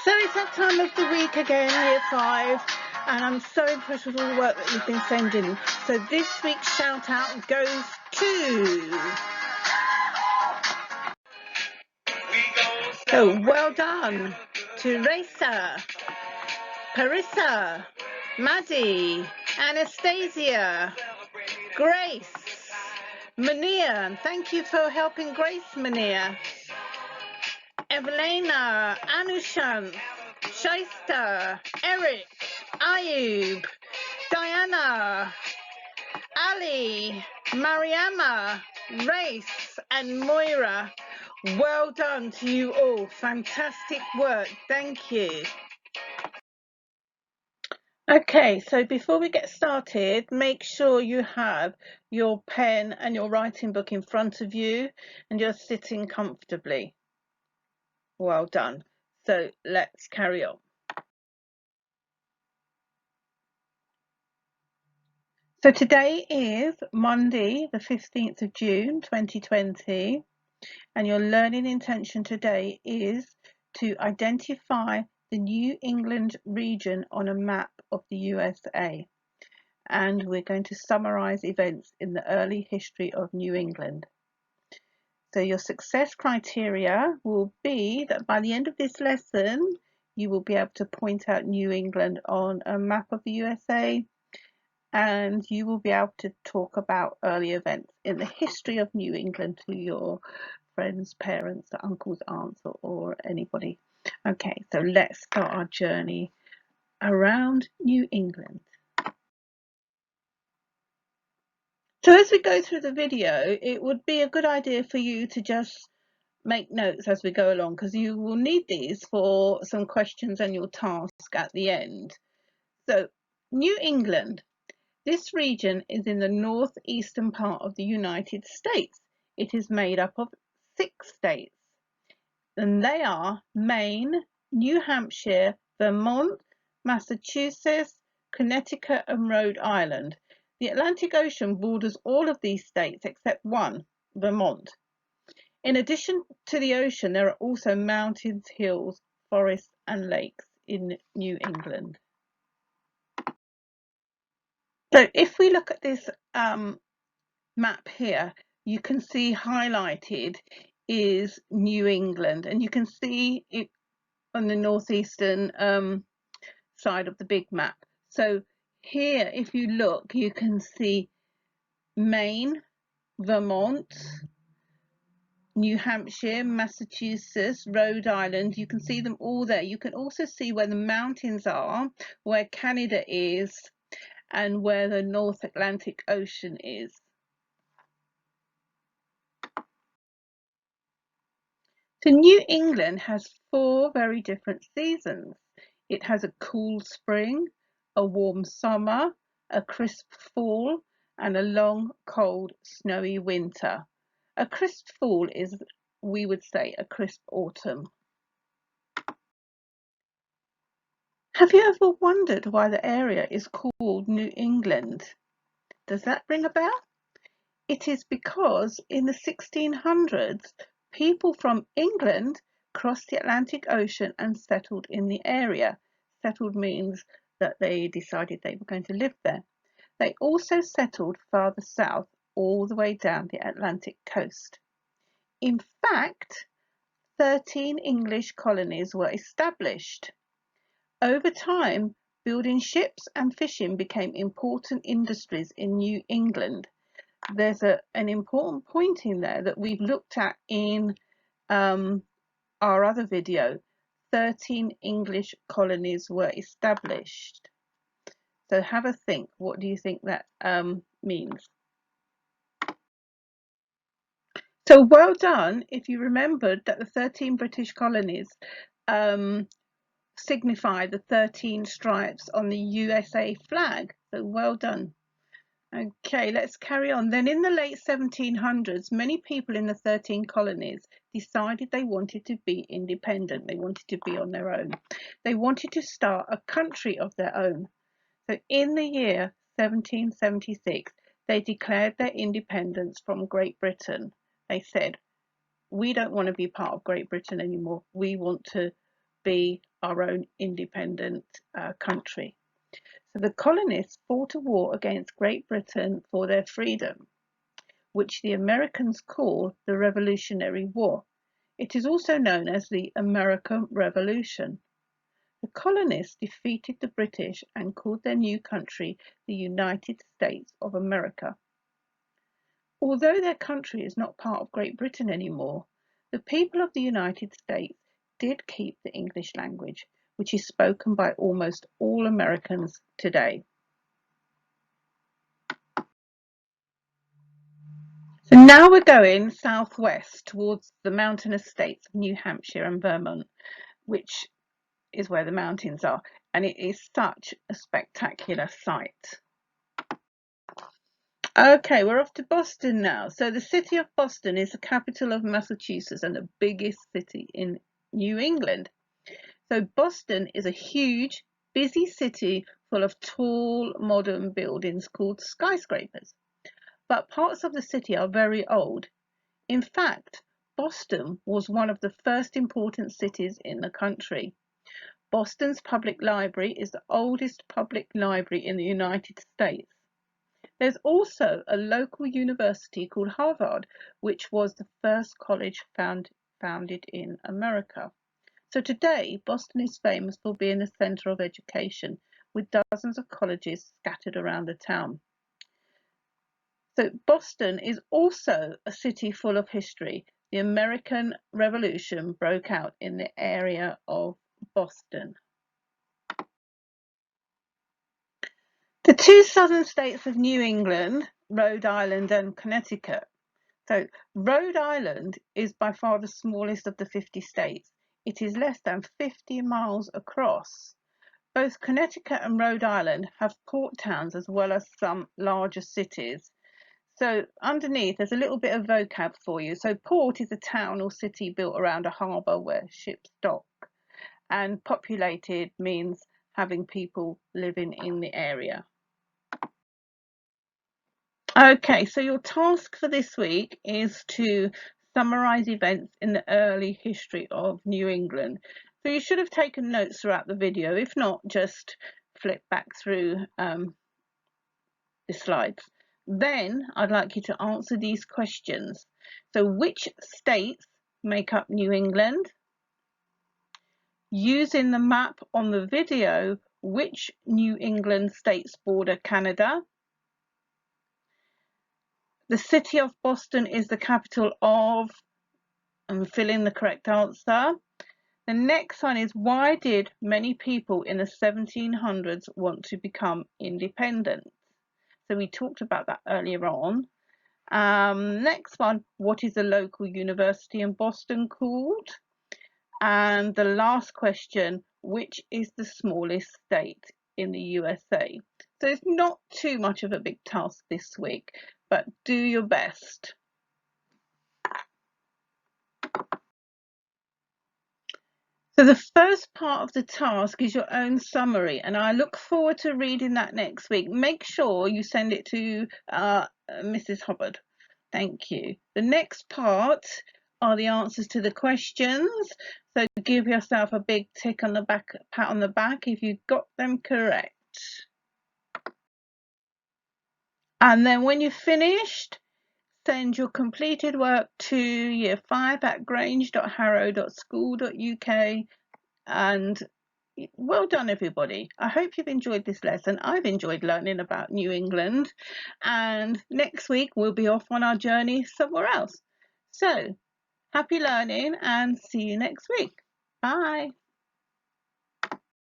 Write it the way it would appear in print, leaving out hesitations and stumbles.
So it's that time of the week again, year 5, and I'm so impressed with all the work that you've been sending. So this week's shout out goes to... So well done to Raisa, Parissa, Maddie, Anastasia, Grace, Mania, and thank you for helping Grace, Mania, Evelina, Anushant, Shaista, Eric, Ayub, Diana, Ali, Mariama, Race, and Moira. Well done to you all. Fantastic work. Thank you. Okay, so before we get started, make sure you have your pen and your writing book in front of you and you're sitting comfortably. Well done. So let's carry on. So today is Monday, the 15th of June, 2020, and your learning intention today is to identify the New England region on a map of the USA. And we're going to summarize events in the early history of New England. So your success criteria will be that by the end of this lesson, you will be able to point out New England on a map of the USA, and you will be able to talk about early events in the history of New England to your friends, parents, uncles, aunts, or anybody. Okay, so let's start our journey around New England. So as we go through the video, it would be a good idea for you to just make notes as we go along, because you will need these for some questions and your task at the end. So New England. This region is in the northeastern part of the United States. It is made up of 6 states, and they are Maine, New Hampshire, Vermont, Massachusetts, Connecticut, and Rhode Island. The Atlantic Ocean borders all of these states except one, Vermont. In addition to the ocean, there are also mountains, hills, forests, and lakes in New England. So if we look at this map here, you can see highlighted is New England, and you can see it on the northeastern side of the big map. So here, if you look, you can see Maine, Vermont, New Hampshire, Massachusetts, Rhode Island. You can see them all there. You can also see where the mountains are, where Canada is, and where the North Atlantic Ocean is. So New England has 4 very different seasons. It has a cool spring, a warm summer, a crisp fall, and a long, cold, snowy winter. A crisp fall is, we would say, a crisp autumn. Have you ever wondered why the area is called New England? Does that ring a bell? It is because in the 1600s, people from England crossed the Atlantic Ocean and settled in the area. Settled means that they decided they were going to live there. They also settled farther south, all the way down the Atlantic coast. In fact, 13 English colonies were established. Over time, building ships and fishing became important industries in New England. There's an important point in there that we've looked at in our other video. 13 English colonies were established. So have a think. What do you think that means? So well done if you remembered that the 13 British colonies signify the 13 stripes on the USA flag. So well done. Okay, let's carry on. Then in the late 1700s, many people in the 13 colonies decided they wanted to be independent. They wanted to be on their own. They wanted to start a country of their own. So in the year 1776, they declared their independence from Great Britain. They said, we don't want to be part of Great Britain anymore. We want to be our own independent country. So the colonists fought a war against Great Britain for their freedom, which the Americans call the Revolutionary War. It is also known as the American Revolution. The colonists defeated the British and called their new country the United States of America. Although their country is not part of Great Britain anymore, the people of the United States did keep the English language, which is spoken by almost all Americans today. So now we're going southwest towards the mountainous states of New Hampshire and Vermont, which is where the mountains are, and it is such a spectacular sight. Okay, we're off to Boston now. So the city of Boston is the capital of Massachusetts and the biggest city in New England. So Boston is a huge, busy city full of tall, modern buildings called skyscrapers. But parts of the city are very old. In fact, Boston was one of the first important cities in the country. Boston's public library is the oldest public library in the United States. There's also a local university called Harvard, which was the first college founded in America. So today, Boston is famous for being the centre of education, with dozens of colleges scattered around the town. So Boston is also a city full of history. The American Revolution broke out in the area of Boston. The two southern states of New England, Rhode Island and Connecticut. So Rhode Island is by far the smallest of the 50 states. It is less than 50 miles across. Both Connecticut and Rhode Island have port towns as well as some larger cities. So underneath there's a little bit of vocab for you. So port is a town or city built around a harbour where ships dock. And populated means having people living in the area. Okay, so your task for this week is to summarise events in the early history of New England. So you should have taken notes throughout the video. If not, just flip back through the slides. Then I'd like you to answer these questions. So which states make up New England? Using the map on the video, which New England states border Canada? The city of Boston is the capital of, and fill in the correct answer. The next one is, why did many people in the 1700s want to become independent? So we talked about that earlier on. Next one, what is a local university in Boston called? And the last question, which is the smallest state in the USA? So it's not too much of a big task this week, but do your best. So the first part of the task is your own summary, and I look forward to reading that next week. Make sure you send it to Mrs Hubbard. Thank you. The next part are the answers to the questions. So give yourself a big tick on the back, pat on the back if you got them correct. And then when you've finished, send your completed work to year 5 at grange.harrow.school.uk. And well done, everybody. I hope you've enjoyed this lesson. I've enjoyed learning about New England. And next week, we'll be off on our journey somewhere else. So, happy learning and see you next week. Bye.